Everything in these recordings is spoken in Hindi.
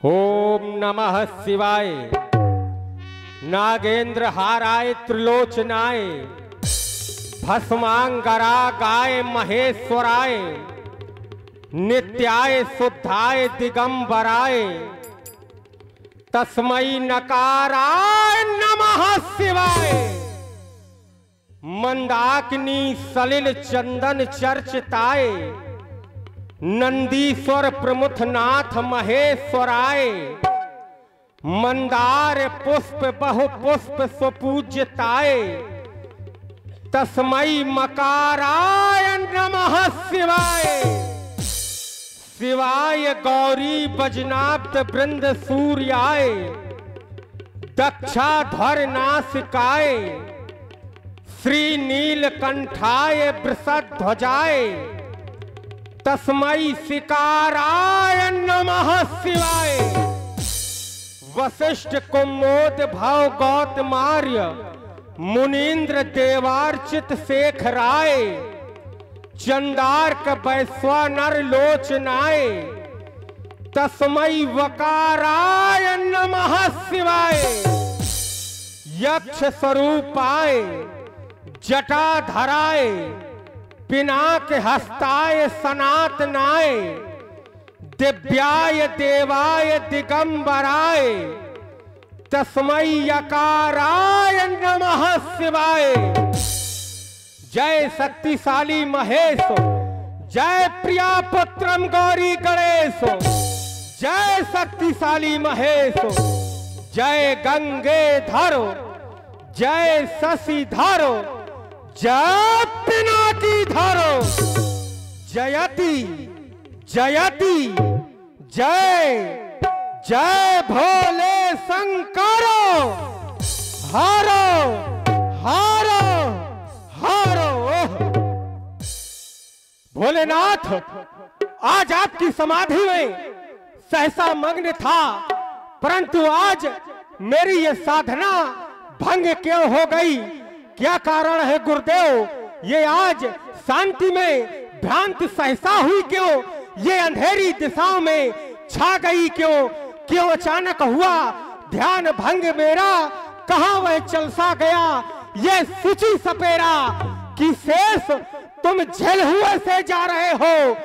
ओम नमः शिवाय। नागेंद्र हाराय त्रिलोचनाय, भस्मांगरा गाय महेश्वराय, नित्याय शुद्धाय दिगंबराय, तस्मै नकाराय नमः शिवाय। मंदाकिनी सलिल चंदन चर्चिताय, नंदीश्वर प्रमुख नाथ महेश्वराय, मंदार पुष्प बहु पुष्प सुपूज्यताय, तस्मै मकाराय नमः शिवाय। शिवाय गौरी बजनाब्द वृंद सूर्याय, दक्षाध्वर नासिकाय, श्री नीलकंठाय वृषध्वजाय, तस्मै शिकाराय नमः शिवाय। वशिष्ठ कुमोद भव गौतमार्य, मुनीन्द्र देवार्चित शेखराय, चंदार्क वैश्वानर लोचनाय, तस्मै वकाराय नमः शिवाय। यक्ष स्वरूपाय, जटाधराय, पिनाक हस्ताय सनातनाय, दिव्याय देवाय दिगंबराय, तस्मै यकाराय नमः शिवाय। जय शक्तिशाली महेश, जय प्रिया पुत्रम गौरी गणेश, जय शक्तिशाली महेश, जय गंगेधर, जय शशिधर, जय पिनाकीधर, जयति जयति जय जय भोले शंकर, हारो हारो हारो। भोलेनाथ, आज आपकी समाधि में सहसा मग्न था, परंतु आज मेरी ये साधना भंग क्यों हो गई? क्या कारण है गुरुदेव? ये आज शांति में भ्रांति सहसा हुई क्यों? ये अंधेरी दिशाओं में छा गई क्यों? क्यों अचानक हुआ ध्यान भंग मेरा? कहाँ वह चल सा गया ये सूची सपेरा? कि शेष तुम झेल हुए से जा रहे हो,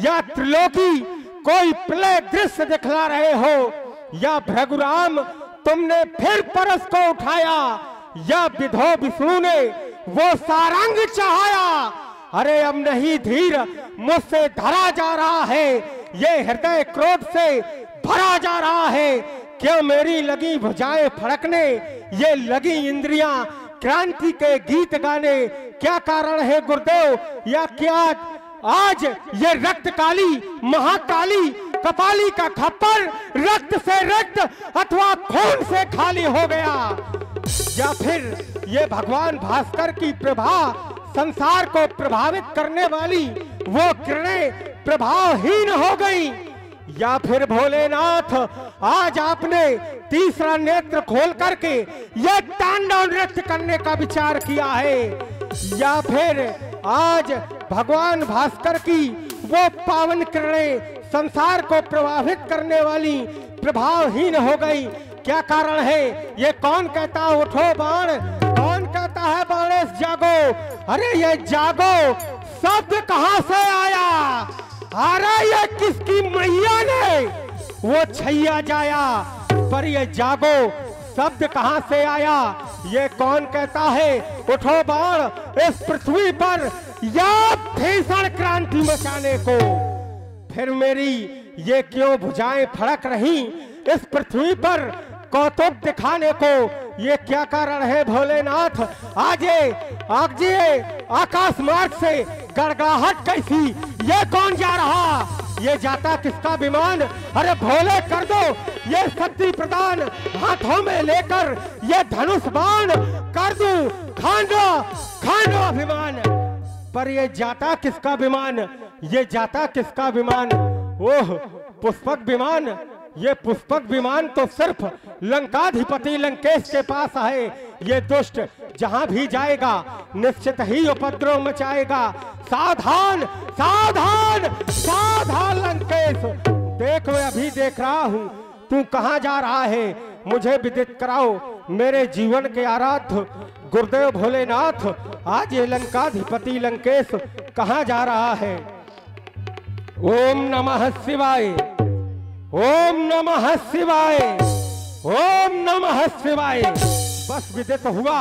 या त्रिलोकी कोई प्रलय दृश्य दिखला रहे हो, या भृगुराम तुमने फिर परस को उठाया, या विधो विष्णु ने वो सारंग चढ़ाया? अरे अब नहीं धीर मुझसे धरा जा रहा है, ये हृदय क्रोध से भरा जा रहा है। क्यों मेरी लगी भुजाएं फड़कने, ये लगी इंद्रियां क्रांति के गीत गाने? क्या कारण है गुरुदेव? या क्या आज ये रक्त काली महाकाली कपाली का खप्पर रक्त से रक्त अथवा खून से खाली हो गया? या फिर ये भगवान भास्कर की प्रभा संसार को प्रभावित करने वाली वो किरणें प्रभावहीन हो गई? या फिर भोलेनाथ, आज आपने तीसरा नेत्र खोल करके ये तांडव नृत्य करने का विचार किया है? या फिर आज भगवान भास्कर की वो पावन किरणें संसार को प्रभावित करने वाली प्रभावहीन हो गई? क्या कारण है? ये कौन कहता उठो बाण, कौन कहता है बाणेश जागो? अरे ये जागो शब्द कहाँ से आया? अरे ये किसकी मैया ने वो छैया जाया? पर ये जागो शब्द कहाँ से आया? ये कौन कहता है उठो बाण इस पृथ्वी पर या भीषण क्रांति मचाने को? फिर मेरी ये क्यों भुजाएं फड़क रही इस पृथ्वी पर कौतुक दिखाने को? ये क्या कारण है भोलेनाथ? आज आकाश मार्ग से गड़गड़ाहट कैसी? ये कौन जा रहा? ये जाता किसका विमान? अरे भोले कर दो ये शक्ति प्रदान, हाथों में लेकर ये धनुष बाण कर दूं खांडो खांडो अभिमान। पर ये जाता किसका विमान? ये जाता किसका विमान? ओह पुष्पक विमान। ये पुष्पक विमान तो सिर्फ लंकाधिपति लंकेश के पास है। ये दुष्ट जहां भी जाएगा निश्चित ही उपद्रव मचाएगा। सावधान सावधान सावधान लंकेश, देख मैं अभी देख रहा हूं तू कहाँ जा रहा है, मुझे विदित कराओ। मेरे जीवन के आराध्य गुरुदेव भोलेनाथ, आज ये लंकाधिपति लंकेश कहाँ जा रहा है? ओम नमः शिवाय, ओम नमः शिवाय, ओम नमः शिवाय। बस विदित हुआ,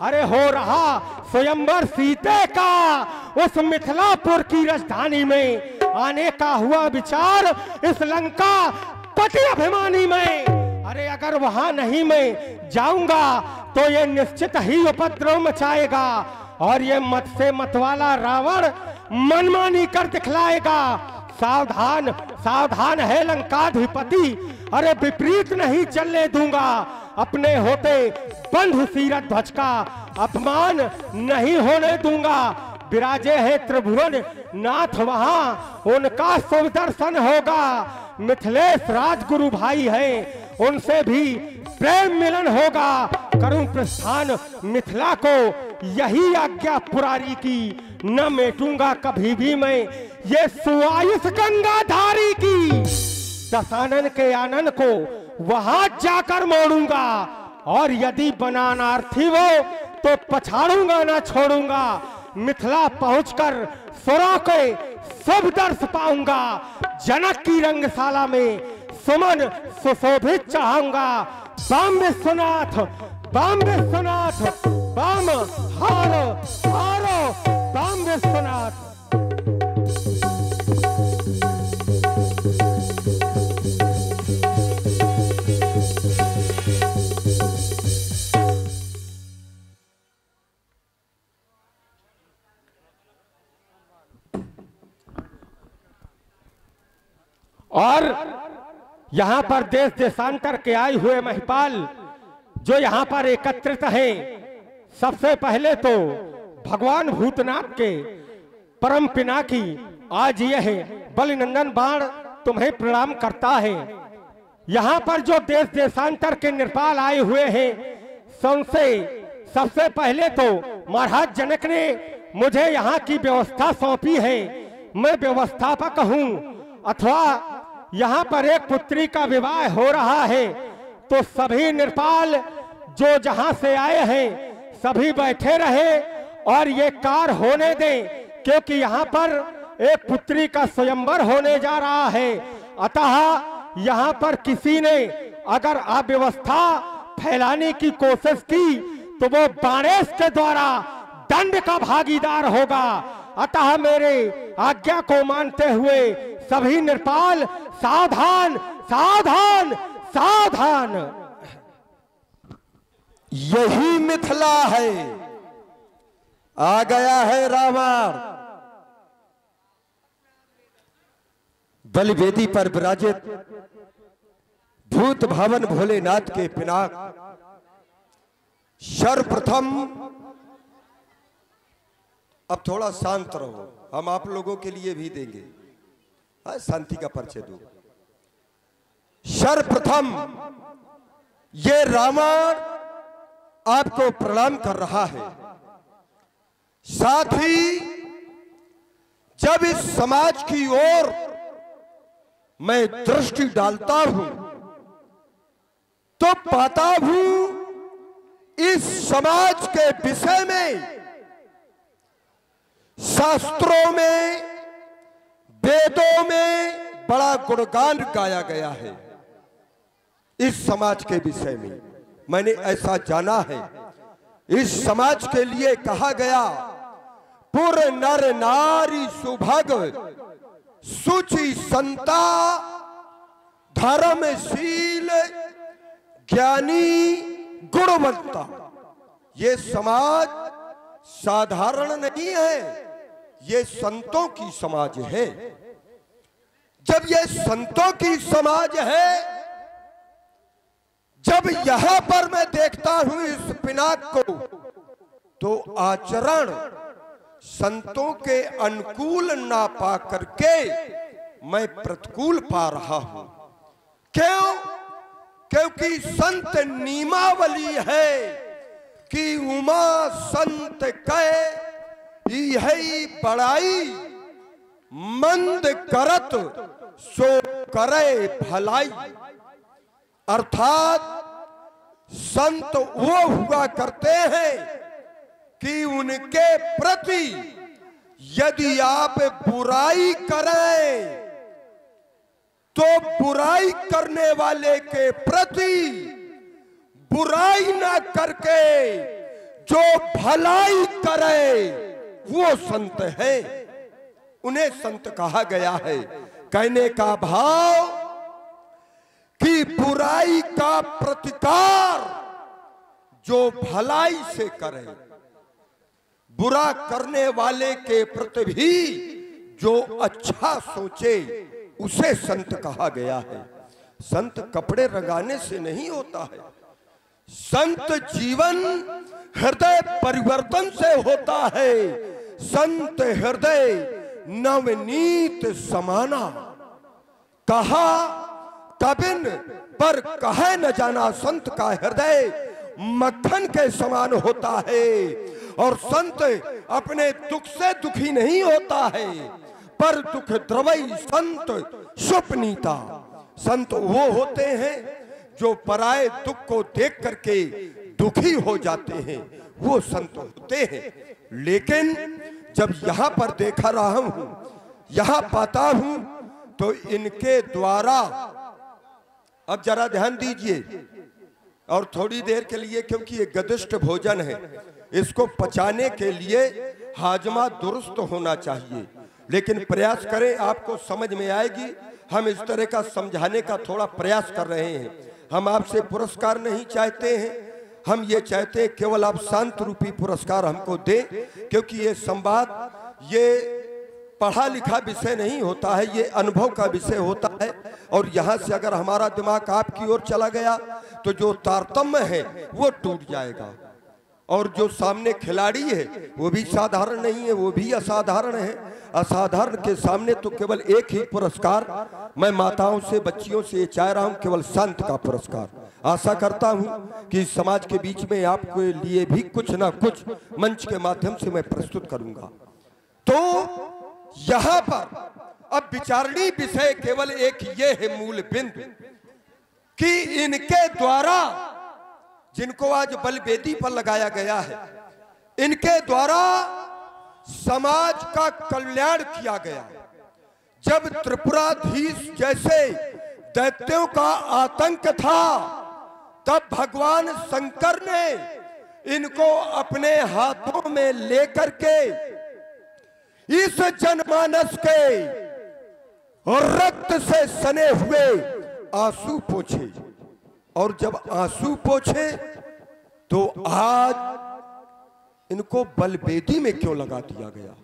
अरे हो रहा स्वयंवर सीते का, उस मिथिलापुर की राजधानी में आने का हुआ विचार, इस लंका पति अभिमानी में। अरे अगर वहां नहीं मैं जाऊंगा तो ये निश्चित ही उपद्रव मचाएगा, और ये मत से मतवाला रावण मनमानी कर दिखलाएगा। सावधान सावधान है लंकाधिपति, अरे विपरीत नहीं चलने दूंगा। अपने होते बंधु सीरथ ध्वज का अपमान नहीं होने दूंगा। विराजे है त्रिभुवन नाथ, वहां उनका शुभ दर्शन होगा। मिथिलेश राजगुरु भाई हैं, उनसे भी प्रेम मिलन होगा। करूं प्रस्थान मिथिला को, यही आज्ञा पुरारी की, न मेटूंगा कभी भी मैं ये सुआयुष गंगाधारी की। दशानन के आनंद को वहां जाकर मोड़ूंगा, और यदि बनानार्थी वो तो पछाड़ूंगा ना छोड़ूंगा। मिथिला पहुंचकर सुरों के सब दर्श पाऊंगा। जनक की रंगशाला में सुमन सुशोभित चाहूंगा। बाम विश्वनाथ, बाम विश्वनाथ, बाम हारो हारो, बाम विश्वनाथ। और यहां पर देश देशांतर के आए हुए महिपाल जो यहां पर एकत्रित हैं, सबसे पहले तो भगवान भूतनाथ के परम पिनाकी आज यह बलिनंदन बाण तुम्हें प्रणाम करता है। यहां पर जो देश देशांतर के निर्पाल आए हुए हैं, सबसे सबसे पहले तो महाराज जनक ने मुझे यहां की व्यवस्था सौंपी है। मैं व्यवस्थापक हूं, अथवा यहाँ पर एक पुत्री का विवाह हो रहा है, तो सभी निर्पाल जो जहां से आए हैं सभी बैठे रहे और ये कार्य होने दें, क्योंकि यहाँ पर एक पुत्री का स्वयंवर होने जा रहा है। अतः यहाँ पर किसी ने अगर अव्यवस्था फैलाने की कोशिश की तो वो बाणेश के द्वारा दंड का भागीदार होगा। अतः मेरे आज्ञा को मानते हुए सभी निर्पाल सावधान सावधान सावधान। यही मिथिला है, आ गया है रावण। बलिवेदी पर विराजित भूत भवन भोलेनाथ के पिनाक सर्वप्रथम। अब थोड़ा शांत रहो, हम आप लोगों के लिए भी देंगे, शांति का परिचय दो। सर्वप्रथम ये रावण आपको प्रणाम कर रहा है। साथ ही जब इस समाज की ओर मैं दृष्टि डालता हूं तो पाता हूं इस समाज के विषय में शास्त्रों में वेदों में बड़ा गुणगान गाया गया है। इस समाज के विषय में मैंने ऐसा जाना है, इस समाज के लिए कहा गया पुर नर नारी सुभग सुचि संता धर्मशील ज्ञानी गुणवंता। ये समाज साधारण नहीं है, ये संतों की समाज है। जब ये संतों की समाज है, जब यहां पर मैं देखता हूं इस पिनाक को, तो आचरण संतों के अनुकूल ना पा करके मैं प्रतिकूल पा रहा हूं। क्यों? क्योंकि संत नियमावली है कि उमा संत कहे यही बड़ाई, मंद करत सो करे भलाई। अर्थात संत वो हुआ करते हैं कि उनके प्रति यदि आप बुराई करें तो बुराई करने वाले के प्रति बुराई ना करके जो भलाई करे वो संत है। उन्हें संत कहा गया है। कहने का भाव कि बुराई का प्रतिकार जो भलाई से करे, बुरा करने वाले के प्रति भी जो अच्छा सोचे, उसे संत कहा गया है। संत कपड़े रंगाने से नहीं होता है। संत जीवन हृदय परिवर्तन से होता है। संत हृदय नवनीत समाना, कहा कबिन पर कहे न जाना। संत का हृदय मक्खन के समान होता है और संत अपने दुख से दुखी नहीं होता है, पर दुख द्रवई संत शुभनीता। संत वो होते हैं जो पराये दुख को देख करके दुखी हो जाते हैं, वो संत होते हैं। लेकिन जब यहां पर देखा रहा हूं, यहां पाता हूं, तो इनके द्वारा, अब जरा ध्यान दीजिए और थोड़ी देर के लिए, क्योंकि ये गदिष्ट भोजन है, इसको पचाने के लिए हाजमा दुरुस्त होना चाहिए। लेकिन प्रयास करें, आपको समझ में आएगी। हम इस तरह का समझाने का थोड़ा प्रयास कर रहे हैं। हम आपसे पुरस्कार नहीं चाहते हैं, हम ये चाहते हैं केवल आप शांत रूपी पुरस्कार हमको दें, क्योंकि ये संवाद ये पढ़ा लिखा विषय नहीं होता है, ये अनुभव का विषय होता है। और यहाँ से अगर हमारा दिमाग आपकी ओर चला गया तो जो तारतम्य है वो टूट जाएगा। और जो सामने खिलाड़ी है वो भी साधारण नहीं है, वो भी असाधारण है। असाधारण के सामने तो केवल एक ही पुरस्कार मैं माताओं से, बच्चियों से चाह रहा हूं, केवल संत का पुरस्कार। आशा करता हूं कि समाज के बीच में आपके लिए भी कुछ ना कुछ मंच के माध्यम से मैं प्रस्तुत करूंगा। तो यहां पर अब विचारणीय विषय केवल एक ये है मूल बिंदु कि इनके द्वारा, जिनको आज बलवेदी पर लगाया गया है, इनके द्वारा समाज का कल्याण किया गया। जब त्रिपुराधीश जैसे दैत्यों का आतंक था, तब भगवान शंकर ने इनको अपने हाथों में लेकर के इस जनमानस के रक्त से सने हुए आंसू पोंछे। और जब आंसू पोंछे तो आज इनको बलवेदी में क्यों लगा दिया गया?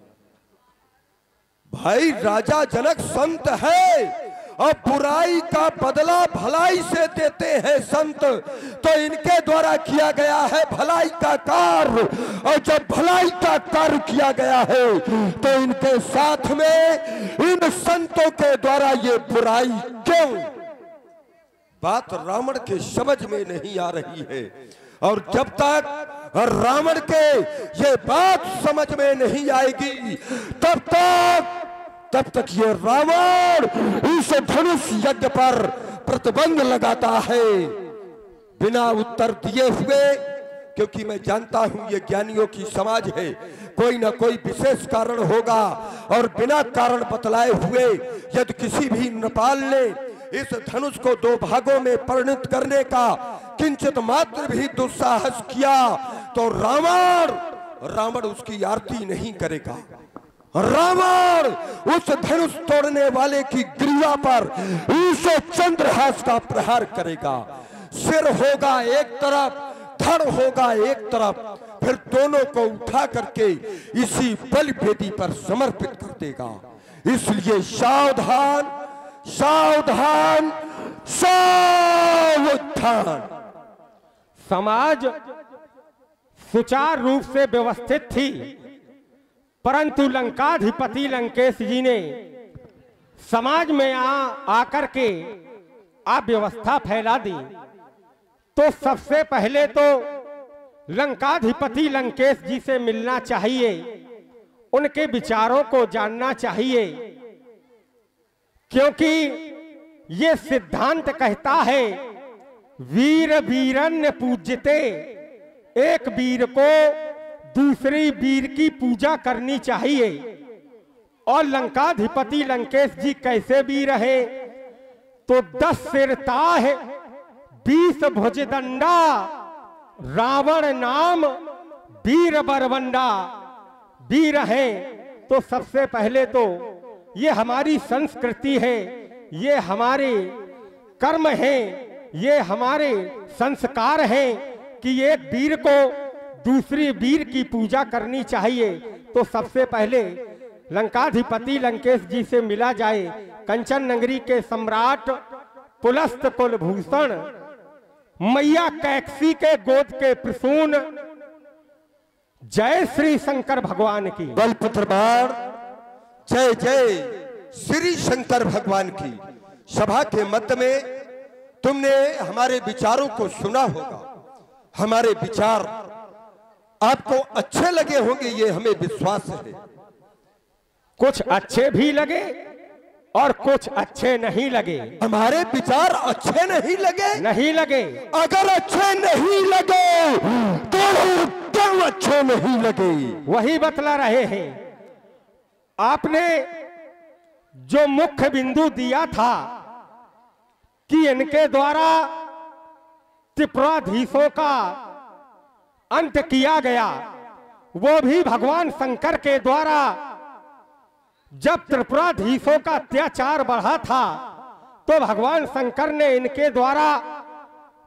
भाई, राजा जनक संत है और बुराई का बदला भलाई से देते हैं संत, तो इनके द्वारा किया गया है भलाई का कार्य। और जब भलाई का कार्य किया गया है तो इनके साथ में इन संतों के द्वारा ये बुराई क्यों? बात रावण के समझ में नहीं आ रही है। और जब तक रावण के ये बात समझ में नहीं आएगी, तब तक ये रावण इस धनुष यज्ञ पर प्रतिबंध लगाता है बिना उत्तर दिए हुए। क्योंकि मैं जानता हूं ये ज्ञानियों की समाज है, कोई ना कोई विशेष कारण होगा। और बिना कारण बतलाए हुए यदि किसी भी नृपाल ने इस धनुष को दो भागों में परिणत करने का किंचित मात्र भी दुस्साहस किया तो रावण उसकी आरती नहीं करेगा। रावण उस धनुष तोड़ने वाले की ग्रीवा पर उसे चंद्रहास का प्रहार करेगा। सिर होगा एक तरफ, धड़ होगा एक तरफ, फिर दोनों को उठा करके इसी बलिवेदी पर समर्पित कर देगा। इसलिए सावधान, सावधान, सावधान। समाज सुचारू रूप से व्यवस्थित थी, परंतु लंकाधिपति लंकेश जी ने समाज में आकर के अव्यवस्था फैला दी। तो सबसे पहले तो लंकाधिपति लंकेश जी से मिलना चाहिए, उनके विचारों को जानना चाहिए, क्योंकि ये सिद्धांत कहता है वीर वीरन्य पूज्यते, एक वीर को दूसरी वीर की पूजा करनी चाहिए। और लंकाधिपति लंकेश जी कैसे वीर है? तो 10 सिर ताह 20 भुजदंडा, रावण नाम वीर बरबंडा। वीर हैं तो सबसे पहले तो ये हमारी संस्कृति है, ये हमारे कर्म हैं, ये हमारे संस्कार हैं कि एक वीर को दूसरी वीर की पूजा करनी चाहिए। तो सबसे पहले लंकाधिपति लंकेश जी से मिला जाए। कंचन नगरी के सम्राट पुलस्त कुलभूषण, मैया कैकसी के गोद के प्रसून, जय श्री शंकर भगवान की। बलपुत्र बाण जय जय श्री शंकर भगवान की। सभा के मध्य में तुमने हमारे विचारों को सुना होगा। हमारे विचार आपको अच्छे लगे होंगे, ये हमें विश्वास है। कुछ अच्छे भी लगे और कुछ अच्छे नहीं लगे। हमारे विचार अच्छे नहीं लगे? नहीं लगे। अगर अच्छे नहीं लगे तो क्यों अच्छे नहीं लगे? वही बतला रहे हैं। आपने जो मुख्य बिंदु दिया था कि इनके द्वारा त्रिपुराधीशों का अंत किया गया, वो भी भगवान शंकर के द्वारा। जब त्रिपुराधीशों का अत्याचार बढ़ा था तो भगवान शंकर ने इनके द्वारा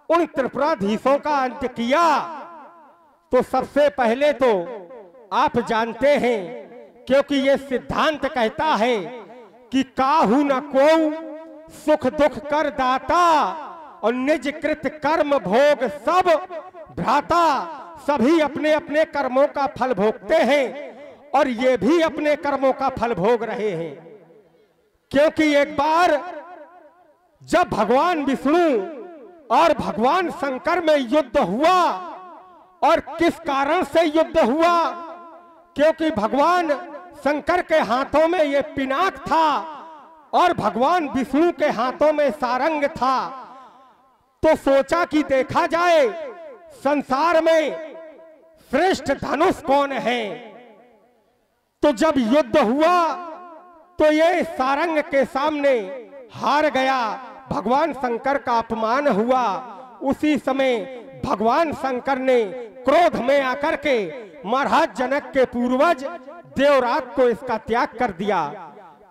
उन त्रिपुराधीशों का अंत किया। तो सबसे पहले तो आप जानते हैं, क्योंकि ये सिद्धांत कहता है कि काहू न कोऊ सुख दुख कर दाता, और निज कृत कर्म भोग सब भ्राता। सभी अपने अपने कर्मों का फल भोगते हैं और ये भी अपने कर्मों का फल भोग रहे हैं। क्योंकि एक बार जब भगवान विष्णु और भगवान शंकर में युद्ध हुआ, और किस कारण से युद्ध हुआ? क्योंकि भगवान शंकर के हाथों में ये पिनाक था और भगवान विष्णु के हाथों में सारंग था। तो सोचा कि देखा जाए संसार में श्रेष्ठ धनुष कौन है। तो जब युद्ध हुआ तो ये सारंग के सामने हार गया, भगवान शंकर का अपमान हुआ। उसी समय भगवान शंकर ने क्रोध में आकर के महाराज जनक के पूर्वज देवरात को इसका त्याग कर दिया।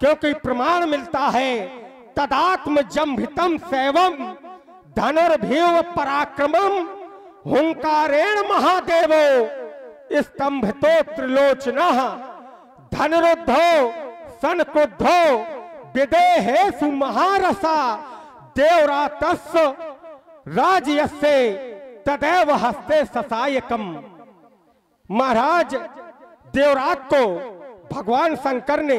क्योंकि प्रमाण मिलता है, तदात्म जंभितम सैवम धनुर्भीव पराक्रमम हुंकारेण महादेवो स्तंभितो त्रिलोचनः धनुरुद्धो सनकुद्धो विदेहेषु महारसा देवरातस्य राजयस्य तदैव हस्ते ससायकम। महाराज देवरात को भगवान शंकर ने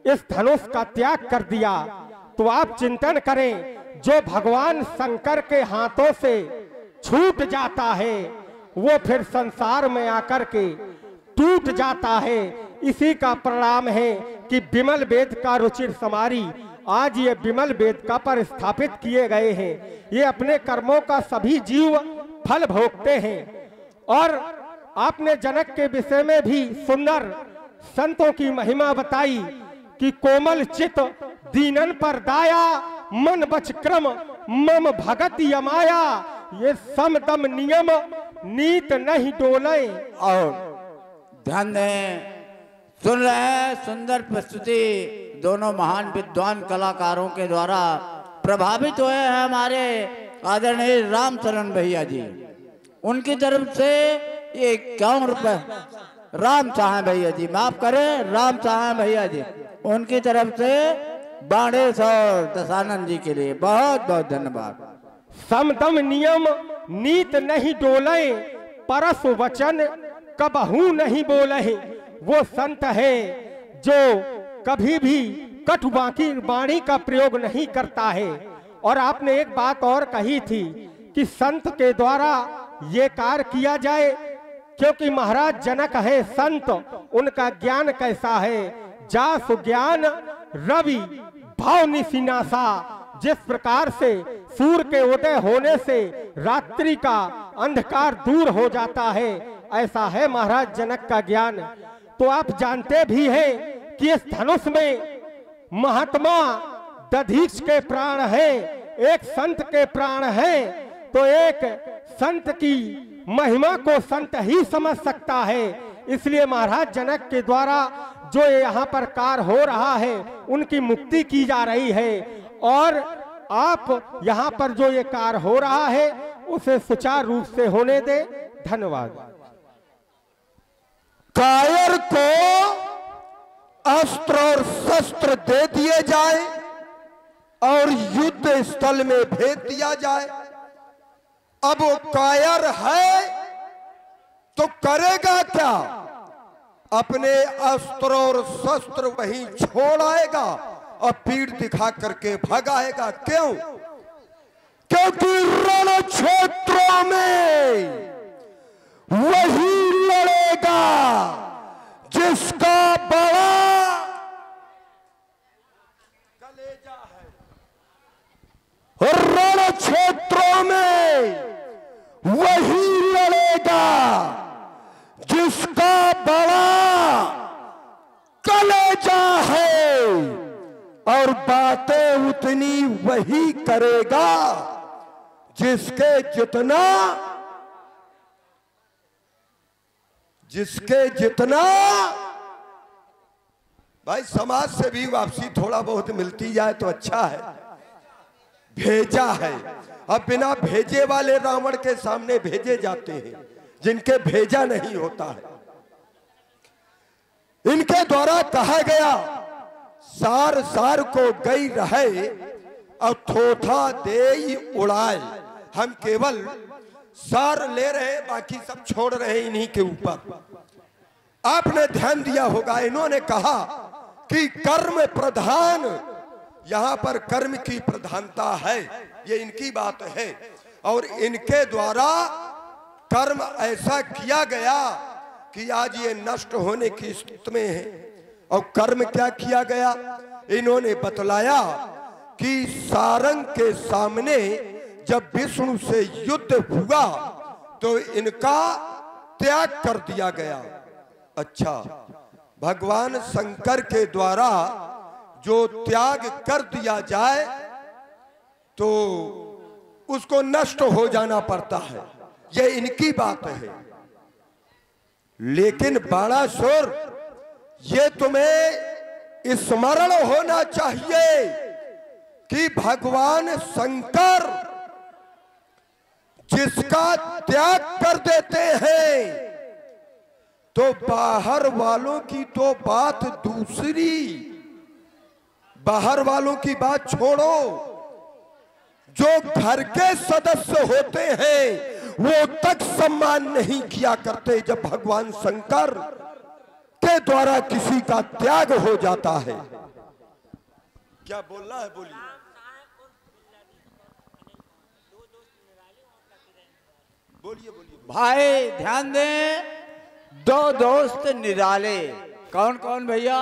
इस धनुष का त्याग कर दिया। तो आप चिंतन करें, जो भगवान शंकर के हाथों से छूट जाता है वो फिर संसार में आकर के टूट जाता है। इसी का परिणाम है कि विमल वेद का रुचिर समारी आज ये विमल वेद का पर स्थापित किए गए हैं। ये अपने कर्मों का सभी जीव फल भोगते हैं। और आपने जनक के विषय में भी सुंदर संतों की महिमा बताई कि कोमल चित दीनन पर दाया, मन बच क्रम मम भगत यमाया। ये समदम नियम नीत नहीं डोले। और ध्यान दें, सुन रहे हैं सुंदर प्रस्तुति दोनों महान विद्वान कलाकारों के द्वारा प्रभावित हुए हैं हमारे आदरणीय रामचरण भैया जी। उनकी तरफ से ये 51 रुपए राम चाहे भैया जी, माफ करें, राम चाहे भैया जी, उनकी तरफ से 92 और दशानंद जी के लिए बहुत बहुत धन्यवाद। समदम नियम नीत नहीं डोले, परस वचन कबहू नहीं बोले। वो संत है जो कभी भी कटु बाकी वाणी का प्रयोग नहीं करता है। और आपने एक बात और कही थी कि संत के द्वारा ये कार्य किया जाए, क्योंकि महाराज जनक है संत, उनका ज्ञान कैसा है? जासु ज्ञान रवि भाव निसिनासा। जिस प्रकार से सूर्य के उदय होने से रात्रि का अंधकार दूर हो जाता है। ऐसा है महाराज जनक का ज्ञान। तो आप जानते भी हैं कि इस धनुष में महात्मा दधीच के प्राण है, एक संत के प्राण है। तो एक संत की महिमा को संत ही समझ सकता है। इसलिए महाराज जनक के द्वारा जो यहाँ पर कार्य हो रहा है उनकी मुक्ति की जा रही है। और आप यहाँ पर जो ये कार्य हो रहा है उसे सुचारू रूप से होने दे। धन्यवाद। कायर को अस्त्र और शस्त्र दे दिए जाए और युद्ध स्थल में भेज दिया जाए। अब वो कायर है तो करेगा क्या? अपने अस्त्र और शस्त्र वहीं छोड़ आएगा और पीठ दिखा करके भगाएगा। क्यों? क्योंकि रण क्षेत्रों में वही लड़ेगा जिसका बड़ा कलेजा है। रण क्षेत्रों में वही लड़ेगा जिसका बड़ा कलेजा है, और बातें उतनी वही करेगा जिसके जितना भाई समाज से भी वापसी थोड़ा बहुत मिलती जाए तो अच्छा है। भेजा है, अब बिना भेजे वाले रावण के सामने भेजे जाते हैं जिनके भेजा नहीं होता है। इनके द्वारा कहा गया सार सार को गई रहे और थोथा दे उड़ाए। हम केवल सार ले रहे, बाकी सब छोड़ रहे इन्हीं के ऊपर। आपने ध्यान दिया होगा, इन्होंने कहा कि कर्म प्रधान, यहां पर कर्म की प्रधानता है, ये इनकी बात है। और इनके द्वारा कर्म ऐसा किया गया कि आज ये नष्ट होने की स्थिति में है। और कर्म क्या किया गया? इन्होंने बतलाया कि सारंग के सामने जब विष्णु से युद्ध हुआ तो इनका त्याग कर दिया गया। अच्छा, भगवान शंकर के द्वारा जो त्याग कर दिया जाए तो उसको नष्ट हो जाना पड़ता है, ये इनकी बात है। लेकिन बाणासुर, ये तुम्हें स्मरण होना चाहिए कि भगवान शंकर जिसका त्याग कर देते हैं तो बाहर वालों की तो बात दूसरी, बाहर वालों की बात छोड़ो, जो घर के सदस्य होते हैं वो तक सम्मान नहीं किया करते जब भगवान शंकर के द्वारा किसी का त्याग हो जाता है। क्या बोलना है? बोलिए। बोलिए बोलिए भाई ध्यान दें, दो दोस्त निराले। कौन कौन भैया?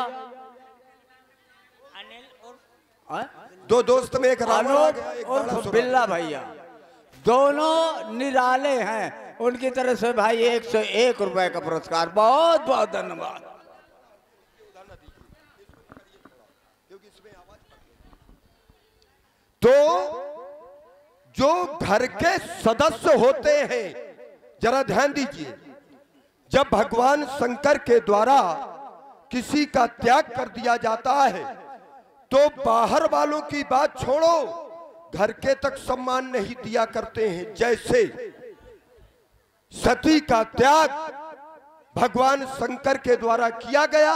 दो दोस्त में एक रावण आ गया, एक और बिल्ला भैया, दोनों निराले हैं। उनकी तरफ से भाई 101 रुपए का पुरस्कार। बहुत बहुत धन्यवाद। तो जो घर के सदस्य होते हैं, जरा ध्यान दीजिए, जब भगवान शंकर के द्वारा किसी का त्याग कर दिया जाता है तो बाहर वालों की बात छोड़ो, घर के तक सम्मान नहीं दिया करते हैं। जैसे सती का त्याग भगवान शंकर के द्वारा किया गया,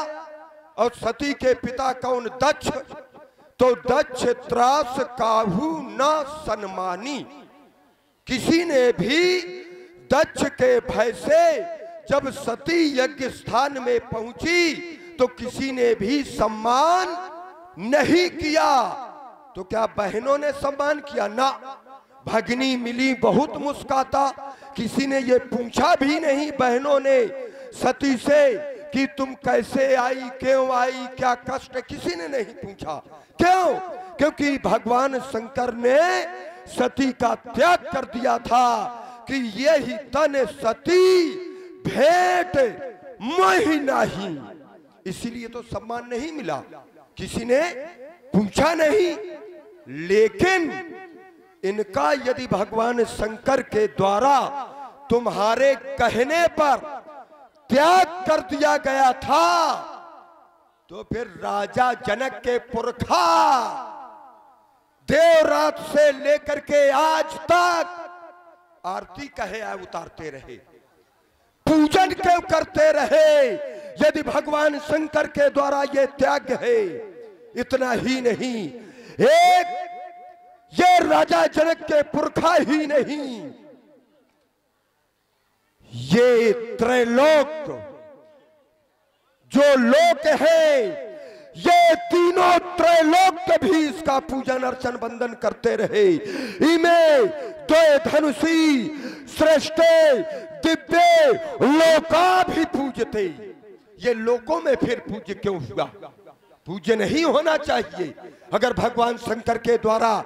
और सती के पिता कौन? दक्ष। तो दक्ष त्रास काहू न सन्मानी, किसी ने भी दक्ष के भय से जब सती यज्ञ स्थान में पहुंची तो किसी ने भी सम्मान नहीं किया। तो क्या बहनों ने सम्मान किया? ना। भगनी मिली बहुत मुस्काता, किसी ने ये पूछा भी नहीं बहनों ने सती से कि तुम कैसे आई, क्यों आई, क्या कष्ट, किसी ने नहीं पूछा। क्यों? क्योंकि भगवान शंकर ने सती का त्याग कर दिया था कि यही तन सती भेंट मोहि नहीं। इसीलिए तो सम्मान नहीं मिला, किसी ने पूछा नहीं। लेकिन इनका यदि भगवान शंकर के द्वारा तुम्हारे कहने पर त्याग कर दिया गया था, तो फिर राजा जनक के पुरखा देवरात से लेकर के आज तक आरती कहे उतारते रहे, पूजन क्यों करते रहे? यदि भगवान शंकर के द्वारा ये त्याग है। इतना ही नहीं, एक ये राजा जनक के पुरखा ही नहीं, ये त्रैलोक जो लोक है, ये तीनों त्रैलोक भी इसका पूजन अर्चन बंदन करते रहे। इमे द्वय धनुषी श्रेष्ठ दिव्य लोका भी पूजते। ये लोकों में फिर पूज्य क्यों हुआ? पूज्य नहीं होना चाहिए अगर भगवान शंकर के द्वारा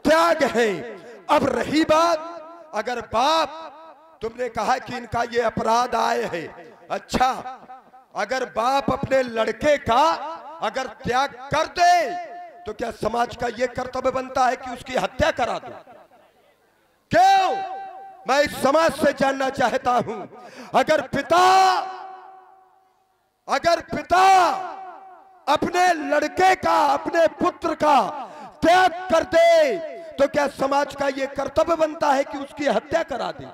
त्याग है। अब रही बात, अगर बाप तुमने कहा कि इनका ये अपराध आए है, अच्छा अगर बाप अपने लड़के का अगर त्याग कर दे तो क्या समाज का ये कर्तव्य बनता है कि उसकी हत्या करा दो? क्यों? मैं इस समाज से जानना चाहता हूं, अगर पिता अपने लड़के का, अपने पुत्र का त्याग कर दे तो क्या समाज का यह कर्तव्य बनता है कि उसकी हत्या करा दे?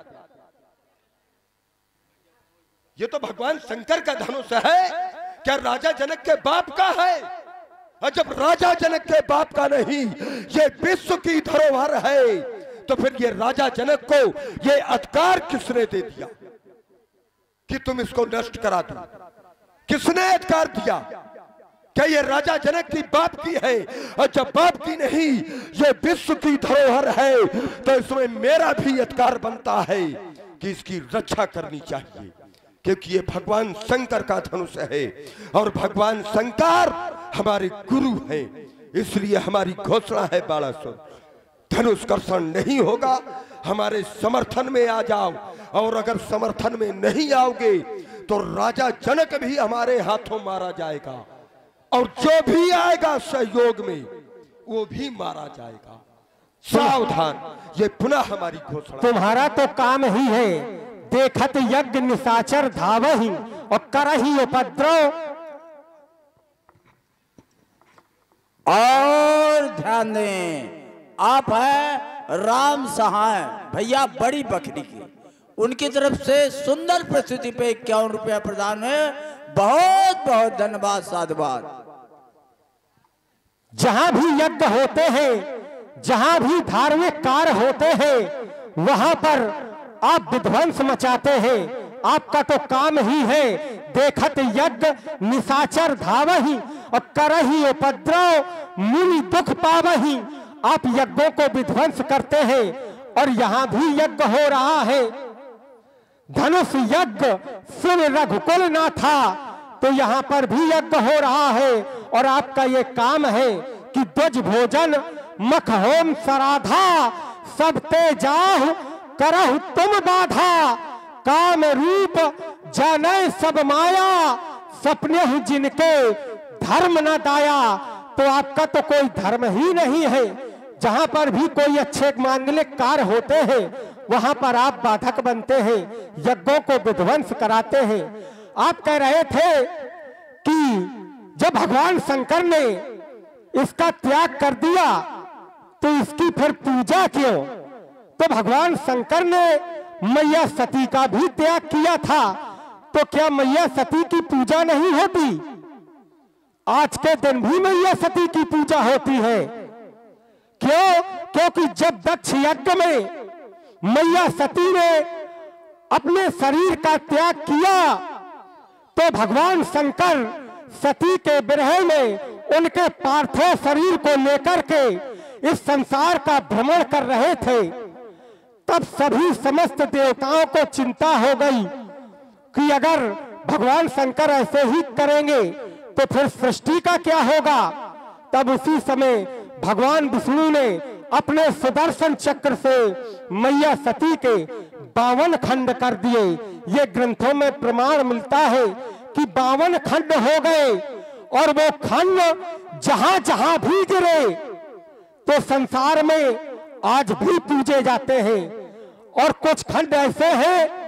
ये तो भगवान शंकर का धनुष है, क्या राजा जनक के बाप का है? और जब राजा जनक के बाप का नहीं, ये विश्व की धरोहर है, तो फिर ये राजा जनक को ये अधिकार किसने दे दिया कि तुम इसको नष्ट करा दो? किसने अधिकार दिया? क्या ये राजा जनक की बाप की है? और जब बाप की नहीं, ये विश्व की धरोहर है, तो इसमें मेरा भी अधिकार बनता है कि इसकी रक्षा करनी चाहिए, क्योंकि ये भगवान शंकर का धनुष है और भगवान शंकर हमारे गुरु हैं। इसलिए हमारी घोषणा है बालासुर, धनुष कर्षण नहीं होगा, हमारे समर्थन में आ जाओ। और अगर समर्थन में नहीं आओगे तो राजा जनक भी हमारे हाथों मारा जाएगा, और जो भी आएगा सहयोग में वो भी मारा जाएगा। सावधान, ये पुनः हमारी घोषणा। तुम्हारा तो काम ही है, देखत यज्ञ निशाचर धावहि और करहि उपद्रव। और ध्यान दें, आप है राम सहाय भैया बड़ी बकरी की, उनकी तरफ से सुंदर प्रस्तुति पे 51 रुपया प्रदान है। बहुत बहुत धन्यवाद, साधुवाद। जहां भी यज्ञ होते हैं, जहां भी धार्मिक कार्य होते हैं, वहां पर आप विध्वंस मचाते हैं। आपका तो काम ही है, देखत यज्ञ निशाचर धावहि और करहि उपद्रव मुनि दुख पावहि। आप यज्ञों को विध्वंस करते हैं, और यहां भी यज्ञ हो रहा है। धनुष यज्ञ सुन रघुकुल ना था, तो यहां पर भी यज्ञ हो रहा है, और आपका ये काम है कि ध्वज भोजन मख होम सराधा सब ते जाहु करहु तुम बाधा। काम रूप जाने सब माया सपने ही जिनके धर्म न दाया। तो आपका तो कोई धर्म ही नहीं है। जहां पर भी कोई अच्छे मांगलिक कार्य होते हैं, वहां पर आप बाधक बनते हैं, यज्ञों को विध्वंस कराते हैं। आप कह रहे थे कि जब भगवान शंकर ने इसका त्याग कर दिया तो इसकी फिर पूजा क्यों? तो भगवान शंकर ने मैया सती का भी त्याग किया था, तो क्या मैया सती की पूजा नहीं होती? आज के दिन भी मैया सती की पूजा होती है। क्यों? क्योंकि जब दक्ष यज्ञ में मैया सती ने अपने शरीर का त्याग किया, तो भगवान शंकर सती के विरह में उनके पार्थिव शरीर को लेकर के इस संसार का भ्रमण कर रहे थे। तब सभी समस्त देवताओं को चिंता हो गई कि अगर भगवान शंकर ऐसे ही करेंगे तो फिर सृष्टि का क्या होगा। तब उसी समय भगवान विष्णु ने अपने सुदर्शन चक्र से मैया सती के 52 खंड कर दिए। ये ग्रंथों में प्रमाण मिलता है कि 52 खंड हो गए और वो खंड जहां जहां भी गिरे तो संसार में आज भी पूजे जाते हैं। और कुछ खंड ऐसे हैं